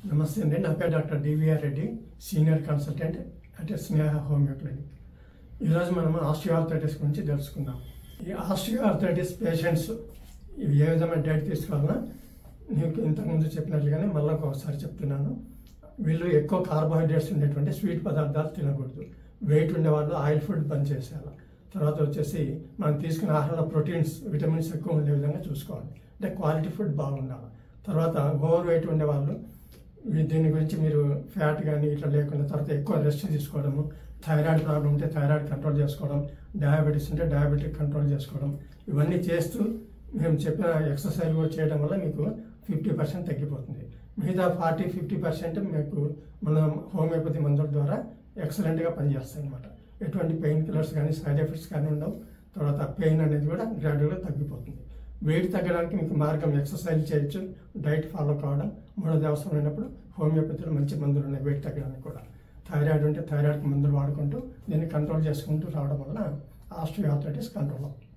నమస్తే అండి. నా పేరు doctor DVR Reddy, senior consultant at Sneha homeo clinic. ఈరోజు మనం ఆస్టియోఆర్థరైటిస్ గురించి తెలుసుకుందాం. ఈ ఆస్టియోఆర్థరైటిస్ పేషెంట్స్ ఏ విధమైన డైట్ తీసుకోవాలన్నా నీకు ఇంతకుముందు చెప్పినట్లుగానే మళ్ళీ ఒకసారి చెప్తున్నాను. వీళ్ళు ఎక్కువ కార్బోహైడ్రేట్స్ ఉండేటువంటి స్వీట్ పదార్థాలు తినకూడదు. వెయిట్ ఉండేవాళ్ళు ఆయిల్ ఫుడ్ బంద్ చేసేయాలి. తర్వాత వచ్చేసి మనం తీసుకునే ఆహారంలో ప్రోటీన్స్, విటమిన్స్ ఎక్కువ ఉండే విధంగా చూసుకోవాలి. అంటే క్వాలిటీ ఫుడ్ బాగుండాలి. తర్వాత ఓవర్ వెయిట్ ఉండేవాళ్ళు దీని గురించి మీరు ఫ్యాట్ కానీ ఇట్లా లేకుండా తర్వాత ఎక్కువ రెస్ట్ తీసుకోవడము, థైరాయిడ్ ప్రాబ్లం ఉంటే థైరాయిడ్ కంట్రోల్ చేసుకోవడం, డయాబెటీస్ ఉంటే డయాబెటిక్ కంట్రోల్ చేసుకోవడం, ఇవన్నీ చేస్తూ మేము చెప్పిన ఎక్సర్సైజ్ కూడా చేయడం వల్ల మీకు 50% తగ్గిపోతుంది. మిగతా 40-50% మీకు మన హోమియోపతి మందుల ద్వారా ఎక్సలెంట్గా పనిచేస్తాయి అన్నమాట. ఎటువంటి పెయిన్ కిల్లర్స్ కానీ సైడ్ ఎఫెక్ట్స్ కానీ ఉండవు. తర్వాత పెయిన్ అనేది కూడా గ్రాడ్యువల్గా తగ్గిపోతుంది. వెయిట్ తగ్గడానికి మీకు మార్గం ఎక్సర్సైజ్ చేయొచ్చు, డైట్ ఫాలో కావడం. మూడోది అవసరం అయినప్పుడు హోమియోపతిలో మంచి మందులు ఉన్నాయి వెయిట్ తగ్గడానికి కూడా. థైరాయిడ్ ఉంటే థైరాయిడ్కి మందులు వాడుకుంటూ దీన్ని కంట్రోల్ చేసుకుంటూ రావడం వల్ల ఆస్టియోఆర్థరైటిస్ కంట్రోల్ అవుతుంది.